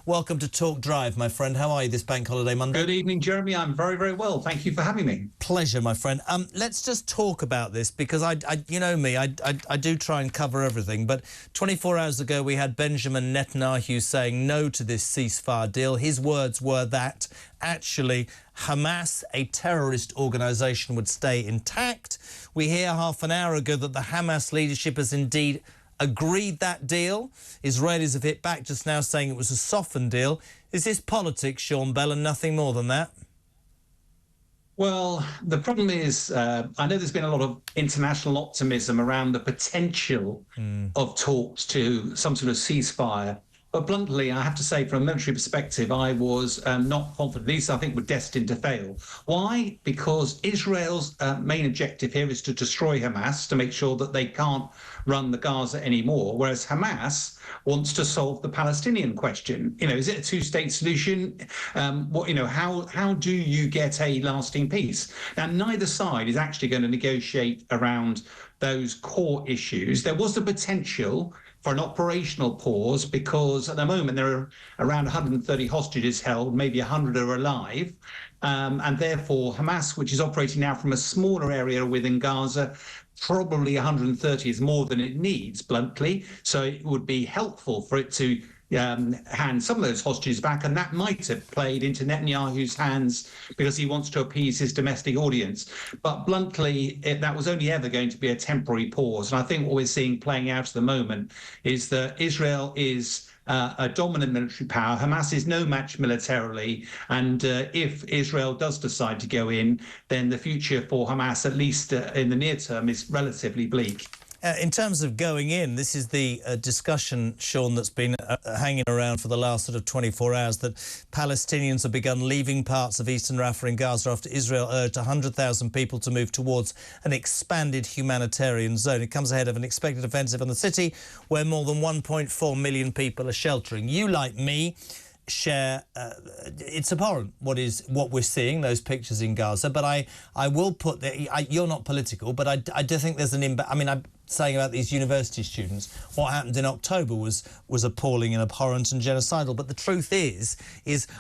welcome to Talk Drive, my friend. How are you this Bank Holiday Monday? Good evening, Jeremy. I'm very, very well. Thank you for having me. Pleasure, my friend. Let's just talk about this because you know me, I do try and cover everything. But 24 hours ago, we had Benjamin Netanyahu saying no to this ceasefire deal. His words were that actually Hamas, a terrorist organisation, would stay intact. We hear half an hour ago that the Hamas leadership has indeed agreed that deal. Israelis have hit back just now saying it was a softened deal. Is this politics, Sean Bell, and nothing more than that? Well, the problem is, I know there's been a lot of international optimism around the potential of talks to some sort of ceasefire. But bluntly, I have to say, from a military perspective, I was not confident. These, I think, were destined to fail. Why? Because Israel's main objective here is to destroy Hamas, to make sure that they can't run the Gaza anymore, whereas Hamas wants to solve the Palestinian question. You know, is it a two-state solution? How do you get a lasting peace? Now, neither side is actually going to negotiate around those core issues. There was the potential for an operational pause because at the moment there are around 130 hostages held, maybe 100 are alive. And therefore Hamas, which is operating now from a smaller area within Gaza, probably 130 is more than it needs, bluntly. So it would be helpful for it to hand some of those hostages back, and that might have played into Netanyahu's hands because he wants to appease his domestic audience. But bluntly, that was only ever going to be a temporary pause. And I think what we're seeing playing out at the moment is that Israel is a dominant military power. Hamas is no match militarily. And if Israel does decide to go in, then the future for Hamas, at least in the near term, is relatively bleak. In terms of going in, this is the discussion, Sean, that's been hanging around for the last sort of 24 hours, that Palestinians have begun leaving parts of eastern Rafah in Gaza after Israel urged 100,000 people to move towards an expanded humanitarian zone. It comes ahead of an expected offensive on the city where more than 1.4 million people are sheltering. You, like me, share it's abhorrent what we're seeing, those pictures in Gaza, but I will put you're not political, but I do think there's an impact. I mean, I'm saying about these university students, what happened in October was appalling and abhorrent and genocidal. But the truth is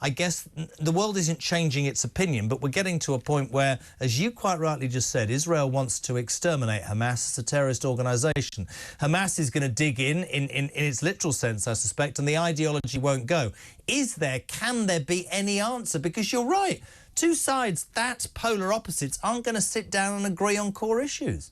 I guess the world isn't changing its opinion, but we're getting to a point where, as you quite rightly just said, Israel wants to exterminate Hamas as a terrorist organisation. Hamas is going to dig in its literal sense, I suspect, and the ideology won't go. Can there be any answer? Because you're right, two sides, that polar opposites, aren't going to sit down and agree on core issues.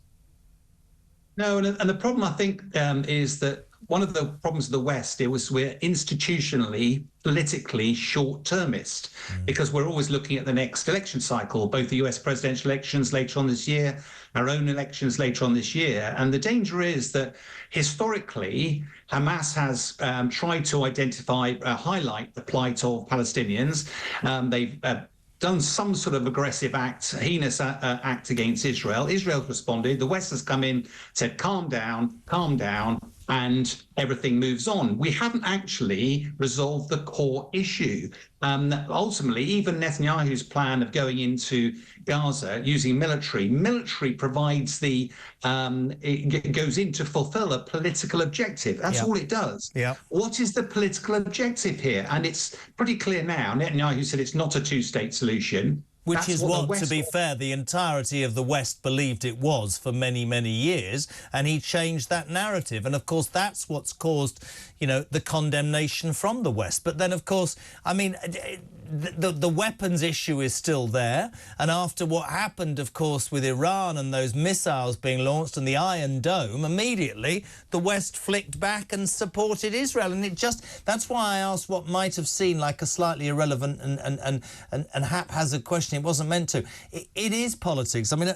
No, and the problem, I think, is that one of the problems of the West is we're institutionally, politically short-termist because we're always looking at the next election cycle, both the US presidential elections later on this year, our own elections later on this year. And the danger is that historically, Hamas has tried to highlight the plight of Palestinians. They've done some sort of aggressive act, heinous act against Israel. Israel's responded. The West has come in, said, calm down, and everything moves on. We haven't actually resolved the core issue. Ultimately, even Netanyahu's plan of going into Gaza using military provides it goes in to fulfill a political objective. That's all it does. Yeah. What is the political objective here? And it's pretty clear now. Netanyahu said it's not a two-state solution. Which is what, to be fair, the entirety of the West believed it was for many, many years, and he changed that narrative. And, of course, that's what's caused, you know, the condemnation from the West. But then, of course, I mean, the weapons issue is still there. And after what happened, of course, with Iran and those missiles being launched and the Iron Dome, immediately the West flicked back and supported Israel. And that's why I asked what might have seemed like a slightly irrelevant and haphazard question. It wasn't meant to. It is politics. I mean,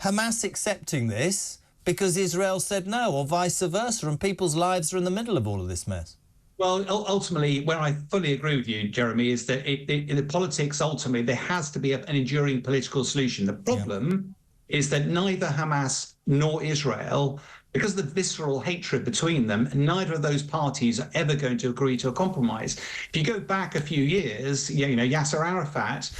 Hamas accepting this because Israel said no, or vice versa, and people's lives are in the middle of all of this mess. Well, ultimately, where I fully agree with you, Jeremy, is that in the politics, ultimately, there has to be an enduring political solution. The problem is that neither Hamas nor Israel because of the visceral hatred between them, neither of those parties are ever going to agree to a compromise. If you go back a few years, Yasser Arafat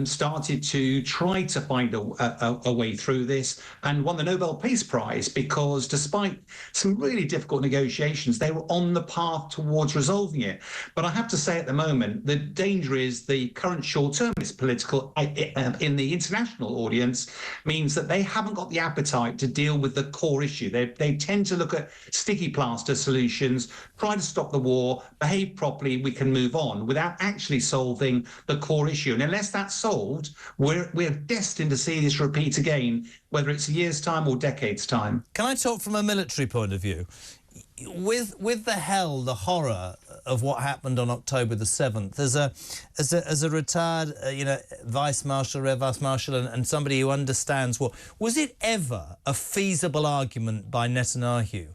started to try to find a way through this and won the Nobel Peace Prize because despite some really difficult negotiations, they were on the path towards resolving it. But I have to say at the moment, the danger is the current short-termist political in the international audience means that they haven't got the appetite to deal with the core issue. They tend to look at sticky plaster solutions, try to stop the war, behave properly, we can move on, without actually solving the core issue. And unless that's solved, we're destined to see this repeat again, whether it's a year's time or decades' time. Can I talk from a military point of view? With the horror of what happened on October the 7th, as a retired, Vice Marshal, Rear Vice Marshal, and somebody who understands war, was it ever a feasible argument by Netanyahu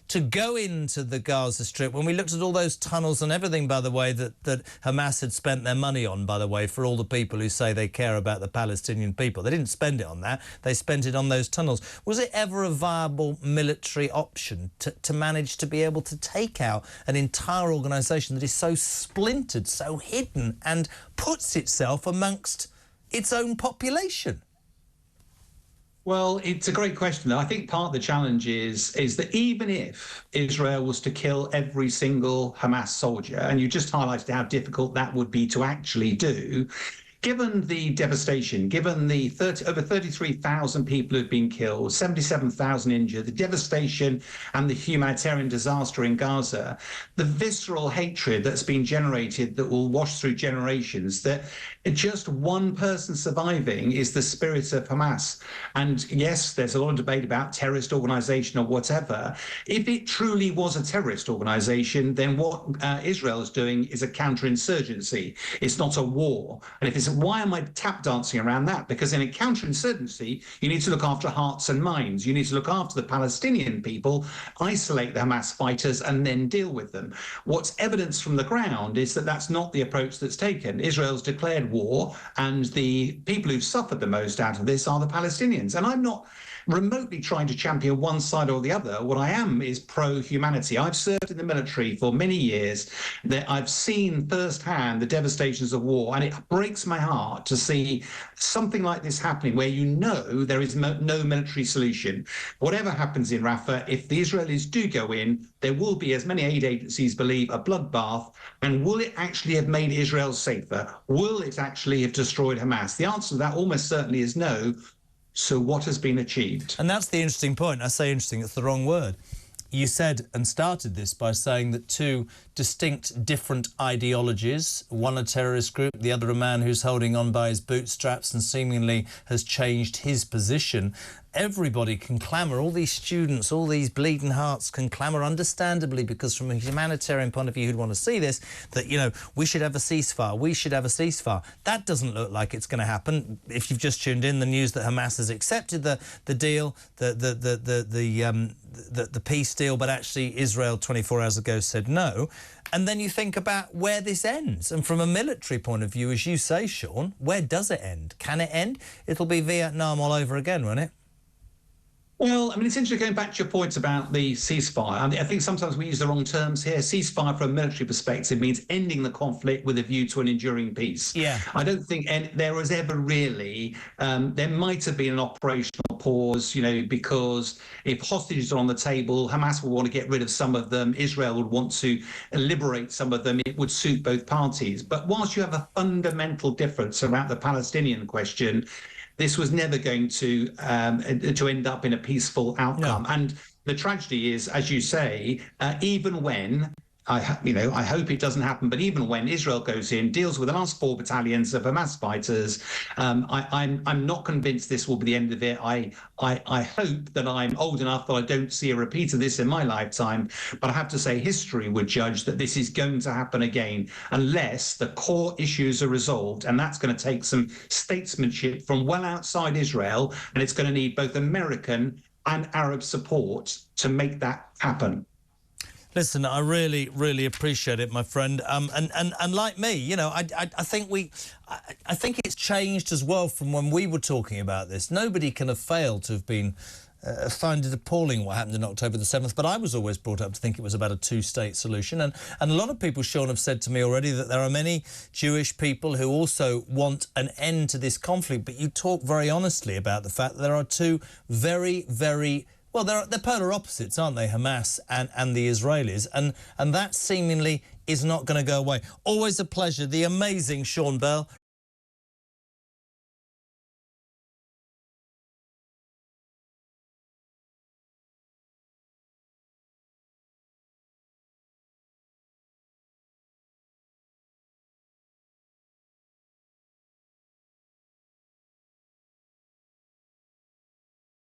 to go into the Gaza Strip when we looked at all those tunnels and everything, by the way, that Hamas had spent their money on, by the way, for all the people who say they care about the Palestinian people? They didn't spend it on that. They spent it on those tunnels. Was it ever a viable military option to manage to be able to take out an entire organisation that is so splintered, so hidden, and puts itself amongst its own population? Well, it's a great question. I think part of the challenge is that even if Israel was to kill every single Hamas soldier, and you just highlighted how difficult that would be to actually do, given the devastation, given the over 33,000 people who've been killed, 77,000 injured, the devastation and the humanitarian disaster in Gaza, the visceral hatred that's been generated that will wash through generations, that just one person surviving is the spirit of Hamas. And yes, there's a lot of debate about terrorist organization or whatever. If it truly was a terrorist organization, then what Israel is doing is a counterinsurgency. It's not a war. And if it's why am I tap dancing around that? Because in a counterinsurgency, you need to look after hearts and minds. You need to look after the Palestinian people, isolate the Hamas fighters, and then deal with them. What's evidence from the ground is that that's not the approach that's taken. Israel's declared war, and the people who've suffered the most out of this are the Palestinians. And I'm not remotely trying to champion one side or the other. What I am is pro-humanity. I've served in the military for many years. That I've seen firsthand the devastations of war, and it breaks my heart to see something like this happening where there is no military solution. Whatever happens in Rafah, if the Israelis do go in, there will be, as many aid agencies believe, a bloodbath. And will it actually have made Israel safer? Will it actually have destroyed Hamas? The answer to that almost certainly is no. So what has been achieved? And that's the interesting point. I say interesting, it's the wrong word. You said and started this by saying that two distinct, different ideologies, one a terrorist group, the other a man who's holding on by his bootstraps and seemingly has changed his position. Everybody can clamour, all these students, all these bleeding hearts can clamour understandably, because from a humanitarian point of view who'd want to see this, that, we should have a ceasefire, we should have a ceasefire. That doesn't look like it's going to happen. If you've just tuned in, the news that Hamas has accepted the deal, the peace deal, but actually Israel 24 hours ago said no. And then you think about where this ends. And from a military point of view, as you say, Sean, where does it end? Can it end? It'll be Vietnam all over again, won't it? Well, I mean, it's interesting going back to your points about the ceasefire. I think sometimes we use the wrong terms here. Ceasefire from a military perspective means ending the conflict with a view to an enduring peace. Yeah. I don't think there was ever really, there might have been an operational pause, because if hostages are on the table, Hamas will want to get rid of some of them. Israel would want to liberate some of them. It would suit both parties. But whilst you have a fundamental difference around the Palestinian question, this was never going to end up in a peaceful outcome. No. And the tragedy is, as you say, even when I hope it doesn't happen, but even when Israel goes in, deals with the last 4 battalions of Hamas fighters, I'm not convinced this will be the end of it. I hope that I'm old enough that I don't see a repeat of this in my lifetime, but I have to say history would judge that this is going to happen again unless the core issues are resolved, and that's going to take some statesmanship from well outside Israel, and it's going to need both American and Arab support to make that happen. Listen, I really, really appreciate it, my friend. And like me, I think it's changed as well from when we were talking about this. Nobody can have failed to have been find it appalling what happened on October the 7th, but I was always brought up to think it was about a two-state solution. And a lot of people, Sean, have said to me already that there are many Jewish people who also want an end to this conflict, but you talk very honestly about the fact that there are two very, very... Well, they're polar opposites, aren't they, Hamas and the Israelis, and that seemingly is not going to go away. Always a pleasure. The amazing Sean Bell,